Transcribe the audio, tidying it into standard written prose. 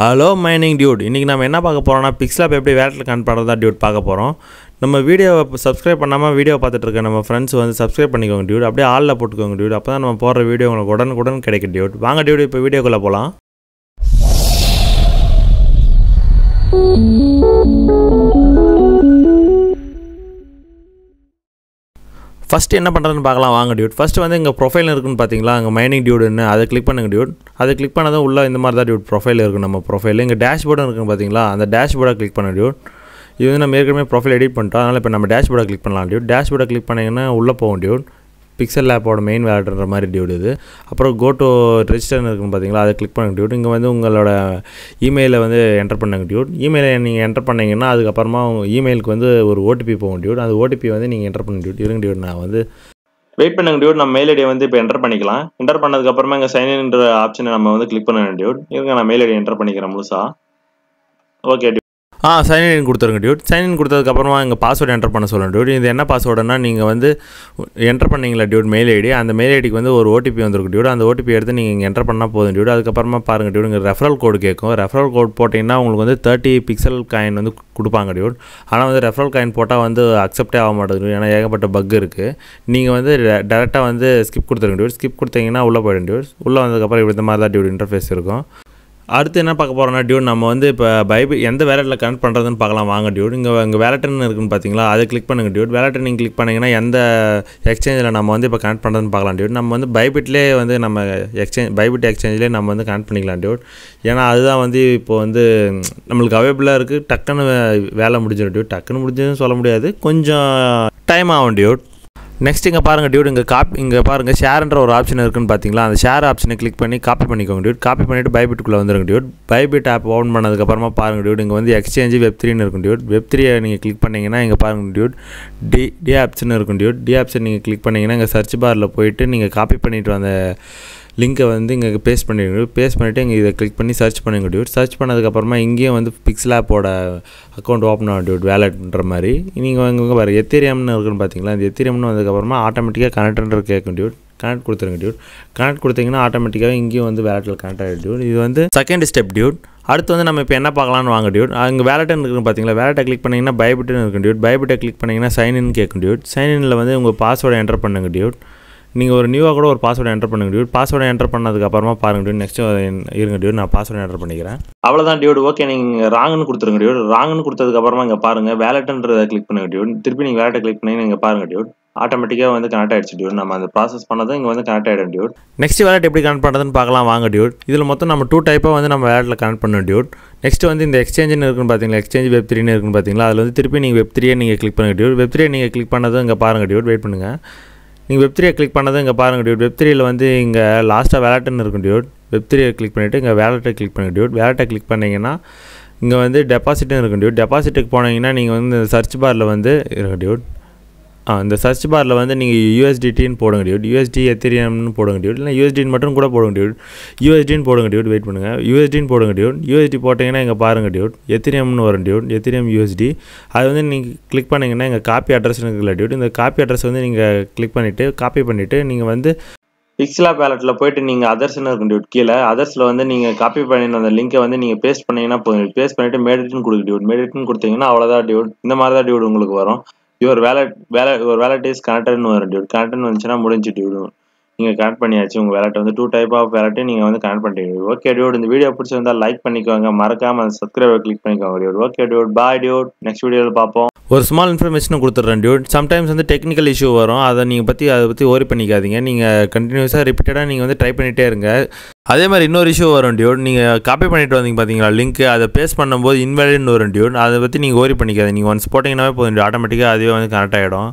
Hello mining Dude. இன்றைக்கி நம்ம என்ன பார்க்க போகிறோம்னா பிக்ஸ்லாப் எப்படி வேலட்டில் கனெக்ட் பண்ணுறதா டியூட் பார்க்க போகிறோம். நம்ம வீடியோவை சப்ஸ்கிரைப் பண்ணாமல் வீடியோ பார்த்துட்டு இருக்க நம்ம ஃப்ரெண்ட்ஸ் வந்து சப்ஸ்கிரைப் பண்ணிக்கோங்க டியூட். அப்படியே ஆளில் போட்டுக்கோங்க டியூட். அப்போ தான் நம்ம போடுற வீடியோ உங்களுக்கு உடனுக்குடன் கிடைக்கும் டியூட். வாங்க டியூட், இப்போ வீடியோக்குள்ளே போகலாம். ஃபஸ்ட்டு என்ன பண்ணுறதுன்னு பார்க்கலாம் வாங்க டியூட். ஃபஸ்ட்டு வந்து இங்கே ப்ரொஃபைல் இருக்குன்னு பார்த்தீங்களா, அங்கே மைனிங் டியூடுன்னு அதை கிளிக் பண்ணுங்க டியூட். அதை கிளிக் பண்ணதும் உள்ள இந்த மாதிரி தான் டியூட் ப்ரொஃபைல் இருக்கும். நம்ம ப்ரொஃபைல் இங்கே டேஷ்போர்டும் இருக்குன்னு பார்த்தீங்களா, அந்த டேஷ்போர்டை கிளிக் பண்ண டியூட். இது வந்து நம்ம ஏற்கனவே ப்ரொஃபைல் எடிட் பண்ணிட்டோம், அதனால் இப்போ நம்ம டேஷ்போர்டை கிளிக் பண்ணலாம் டியூட். டேஷ்போர்டை கிளிக் பண்ணிங்கன்னா உள்ளே போகும் டியூட். பிக்சல் ஆப்போட மெயின் வேலட்ன்ற மாதிரி டியூட் இது. அப்புறம் கோ டு ரெஜிஸ்டர்னு இருக்குன்னு பார்த்தீங்களா, அதை கிளிக் பண்ணுங்க டியூட். இங்கே வந்து உங்களோட இமெயிலை வந்து என்டர் பண்ணுங்க டியூட். இமெயிலை நீங்கள் என்டர் பண்ணிங்கன்னா அதுக்கப்புறமா உங்கள் இமெயிலுக்கு வந்து ஒரு ஓடிபி போகும் டியூட். அந்த ஓடிபி வந்து நீங்கள் என்டர் பண்ண டியூட். இருங்க டியூட், நான் வந்து வெயிட் பண்ணுங்க டியூட். நம்ம மெயில் ஐடியை வந்து இப்போ என்டர் பண்ணிக்கலாம். என்டர் பண்ணதுக்கப்புறமா இங்கே சைன் இன்ற ஆப்ஷனை நம்ம வந்து கிளிக் பண்ண டியூட். இருங்க, நான் மெயில் ஐடி என்டர் பண்ணிக்கிறேன் முழுசா. Okay Dude. சைன் இன் கொடுத்துருங்க டியூட். சைன் இன் கொடுத்ததுக்கப்புறமா இங்கே பாஸ்வேர்டு என்டர் பண்ண சொல்லணும் டியூட். இது என்ன பாஸ்வேர்டுனா நீங்கள் வந்து என்டர் பண்ணிங்களா டியூட் மெயில் ஐடி, அந்த மெயில் ஐடிக்கு வந்து ஒரு ஓடிபி வந்துருக்கும் டியூட். அந்த ஓடிபி எடுத்து நீங்கள் இங்கே என்டர் பண்ணால் போதும் டியூட். அதுக்கப்புறமா பாருங்கள் டியூட், இங்கே ரெஃபரல் கோடு கேட்கும். ரெஃபரல் கோட் போட்டிங்கன்னா உங்களுக்கு வந்து 30 பிக்சல் காயின் வந்து கொடுப்பாங்க டியூட். ஆனால் வந்து ரெஃபரல் காயின் போட்டால் வந்து அக்செப்டே ஆக மாட்டேங்குது, ஏன்னா ஏகப்பட்ட பக் இருக்குது. நீங்கள் வந்து டேரெக்டாக வந்து ஸ்கிப் கொடுத்துருங்க டியூட். ஸ்கிப் கொடுத்தீங்கன்னா உள்ளே போய்டும் டியூட். உள்ளே வந்ததுக்கப்புறம் இப்படி இந்த மாதிரி தான் டியூட் இன்டர்ஃபேஸ் இருக்கும். அடுத்து என்ன பார்க்க போகிறோம்னா டியூட், நம்ம வந்து இப்போ பைபிள் எந்த வேலட்டில் கனெக்ட் பண்ணுறதுன்னு பார்க்கலாம் வாங்க டியூட். இங்கே வேலட்னு இருக்குன்னு பார்த்தீங்களா, அதை கிளிக் பண்ணுங்க டியூட். வேலட் நீங்கள் கிளிக் பண்ணிங்கன்னா எந்த எக்ஸ்சேஞ்சில் நம்ம வந்து இப்போ கனெக்ட் பண்ணுறதுன்னு பார்க்கலாம் டியூட். நம்ம வந்து பைபிட்லேயே வந்து நம்ம பைபிட் எக்ஸ்சேஞ்சிலே நம்ம வந்து கனெக்ட் பண்ணிக்கலாம் டியூட். ஏன்னா அதுதான் வந்து இப்போ வந்து நம்மளுக்கு அவைலபிளாக இருக்குது. டக்குன்னு வேலை முடிஞ்சிடும் டியூட். டக்குன்னு முடிஞ்சதுன்னு சொல்ல முடியாது, கொஞ்சம் டைம் ஆகும் டியூட். நெக்ஸ்ட் இங்கே பாருங்கள் டியூட், இங்கே பாருங்கள் ஷேர்ன்ற ஒரு ஆப்ஷன் இருக்குன்னு பார்த்தீங்களா, அந்த ஷேர் ஆப்ஷனை கிளிக் பண்ணி காப்பி பண்ணிக்கோங்க டியூட். காப்பி பண்ணிவிட்டு பைபிட்டுக்குள்ளே வந்துருங்க டியூட். பைபிட் ஆப் ஓப்பன் பண்ணதுக்கப்புறமா பாருங்கள் டியூட், இங்கே வந்து எக்ஸ்சேஞ்சு வெப்3ன்னு இருக்கும் டியூட். வெப்3 நீங்கள் கிளிக் பண்ணிங்கன்னா இங்கே பாருங்கள் டியூட், டி ஆப்ஷன் இருக்கும் டியூட். டி ஆப்ஷன் நீங்கள் கிளிக் பண்ணிங்கன்னா இங்கே சர்ச் பாரில் போயிட்டு நீங்கள் காப்பி பண்ணிவிட்டு அந்த லிங்க்கை வந்து இங்கே பேஸ்ட் பண்ணிடுங்க. பேஸ்ட் பண்ணிவிட்டு இங்கே இதை கிளிக் பண்ணி சர்ச் பண்ணுங்க டியூட். சர்ச் பண்ணதுக்கப்புறமா இங்கேயும் வந்து பிக்சல் ஆப்போட அக்கௌண்ட் ஓப்பன் ஆகும் டியூட், வேலட்ன்ற மாதிரி. நீங்கள் இங்கே பாருங்கள் எத்தீரியம்னு இருக்குன்னு பார்த்தீங்களா, இந்த எத்தீரியம்னு வந்ததுக்கப்புறமா ஆட்டோமேட்டிக்காக கனெக்ட்ன்ற கேட்கும் டியூட். கனெக்ட் கொடுத்துருங்க டியூட். கனெக்ட் கொடுத்தீங்கன்னா ஆட்டோமேட்டிக்காக இங்கேயும் வந்து வேலட்டில் கனெக்ட் ஆகிடும் டியூட். இது வந்து செகண்ட் ஸ்டெப் டியூட். அடுத்து வந்து நம்ம இப்போ என்ன பார்க்கலான்னு வாங்க டியூட். அங்கே வேலட்னு இருக்குன்னு பார்த்தீங்களா, வேலட்டை கிளிக் பண்ணிங்கன்னா பைபிட்னு இருக்கும் டியூட். பைபிட்டை கிளிக் பண்ணிங்கன்னா சைன் இன் கேட்கும் டியூட். சைன் இனில் வந்து உங்கள் பாஸ்வேர்டை என்டர் பண்ணுங்க டியூட். நீங்கள் ஒரு நியூவாக கூட ஒரு பாஸ்வேர்டை என்டர் பண்ணுங்க டியூட். பாஸ்வேர்டை என்டர் பண்ணதுக்கப்புறமா பாருங்கள் டியூட். நெக்ஸ்ட்டு இருங்க டியூட், நான் பாஸ்வேர்டை என்டர் பண்ணிக்கிறேன். அவ்வளோதான் டியூட். ஓகே, நீங்கள் ராங்குன்னு கொடுத்துருங்க டியூட். ராங்குன்னு கொடுத்ததுக்கப்புறமா இங்கே பாருங்கள் வேலட்ன்றதை கிளிக் பண்ணுங்க டியூட். திருப்பி நீங்கள் வேலட்டை கிளிக் பண்ணி இங்கே பாருங்கள் டியூட், ஆட்டோமேட்டிக்காக வந்து கனெக்ட் ஆகிடுச்சு டியூட். நம்ம அந்த ப்ராசஸ் பண்ணதும் இங்கே வந்து கனெக்ட் ஆகிடும் டியூட். நெக்ஸ்ட் வேலட் எப்படி கனெக்ட் பண்ணுறதுன்னு பார்க்கலாம் வாங்க டியூட். இதில் மொத்தம் நம்ம 2 டைப்பாக வந்து நம்ம வேலட்டில் கனெக்ட் பண்ணோம் டியூட். நெக்ஸ்ட் வந்து இந்த எக்ஸ்சேஞ்சுன்னு இருக்குன்னு பார்த்தீங்களா, எக்ஸ்சேஞ்ச் வெப்3ன்னு இருக்குன்னு பார்த்தீங்களா, அதில் வந்து திருப்பி நீங்கள் வெப்3 நீங்கள் கிளிக் பண்ணுங்க டியூட். வெப்3 நீங்கள் கிளிக் பண்ணதும் இங்கே பாருங்கள் டியூட், வெயிட் பண்ணுங்கள். நீங்கள் வெப்3 கிளிக் பண்ணதும் இங்கே பாருங்கள் டியூட். வெப்3யில் வந்து இங்கே லாஸ்ட்டாக வேலட்னு இருக்கும் டியூட். வெப்3 கிளிக் பண்ணிவிட்டு இங்கே வேலட்டை கிளிக் பண்ணுங்க டியூட். வேலட்டை கிளிக் பண்ணிங்கன்னா இங்கே வந்து டெபாசிட்னு இருக்கும் டியூட். டெபாசிட்டுக்கு போனீங்கன்னா நீங்கள் வந்து சர்ச் பாரில் வந்து இருங்க டியூட். இந்த சர்ச் பாரில் வந்து நீங்கள் யூஎஸ்டிடின்னு போடுங்க டியூட். யூஎஸ்டி எத்தீரியம்னு போடுங்க டியூட். இல்லை யூஎஸ்டின்னு மட்டும் கூட போடுங்க டியூட். யூஎஸ்டின்னு போடுங்க டியூட், வெயிட் பண்ணுங்கள். யூஎஸ்டின்னு போடுங்க டியூட். யூஎஸ்டி போட்டிங்கன்னா இங்கே பாருங்கள் டியூட், எத்தீரியம்னு வரும் டியூட். எத்தீரியம் யூஎஸ்டி அது வந்து நீங்கள் கிளிக் பண்ணிங்கன்னா இங்கே காப்பி அட்ரஸ்னு இருக்குல்ல டியூட். இந்த காப்பி அட்ரஸ் வந்து நீங்கள் கிளிக் பண்ணிவிட்டு காப்பி பண்ணிவிட்டு நீங்கள் வந்து பிக்சல் வேலட்டில் போயிட்டு நீங்கள் அதர்ஸ்னு இருக்கும் டியூட். கீழே அதர்ஸில் வந்து நீங்கள் காப்பி பண்ணின அந்த லிங்கை வந்து நீங்கள் பேஸ்ட் பண்ணிங்கன்னா போதும். பேஸ்ட் பண்ணிவிட்டு மேடிட்னு கொடுங்க டியூட். மேடிட்னு கொடுத்தீங்கன்னா அவ்வளோதான் டியூட். இந்த மாதிரி தான் டியூட் உங்களுக்கு வரும். ஒரு வேலட் இஸ் கனெக்டட்னு வரும் டியூட். கனெக்ட்னு வந்துச்சுன்னா முடிஞ்சு டியூட். நீங்கள் கனெக்ட் பண்ணியாச்சு உங்கள் வேலட் வந்து 2 டைப் ஆஃப் வேலட்டை நீங்கள் வந்து கனெக்ட் பண்ணிட்டீங்க. ஓகே டியூட், இந்த வீடியோ பிடிச்சிருந்தால் லைக் பண்ணிக்கோங்க, மறக்காமல் அந்த சப்ஸ்கிரைபை கிளிக் பண்ணிக்கோங்க டியூட். ஓகே டியூட், பாய் டியூட். நெக்ஸ்ட் வீடியோவில் பார்ப்போம். ஒரு ஸ்மால் இன்ஃபர்மேஷனும் கொடுத்துட்றேன் டியூட். சம்டைம்ஸ் வந்து டெக்னிக்கல் இஷ்யூ வரும், அதை பற்றி ஓரி பண்ணிக்காதீங்க. நீங்கள் கண்டினியூஸாக ரிப்பீட்டடாக நீங்கள் வந்து ட்ரை பண்ணிகிட்டே இருங்க. அதே மாதிரி இன்னொரு இஷ்யூ வரும் டியூட். நீங்கள் காப்பி பண்ணிட்டு வந்தீங்க பார்த்தீங்களா லிங்க், அதை பேஸ்ட் பண்ணும்போது இன்வேலிட்னு வரும் டியூட். அதை பற்றி நீங்கள் ஓரி பண்ணிக்காதீங்க. நீங்கள் ஒன்ஸ் போட்டிங்கன்னாவே போதும், ஆட்டோமேட்டிக்காக அதுவே வந்து கனெக்ட் ஆகிடும்.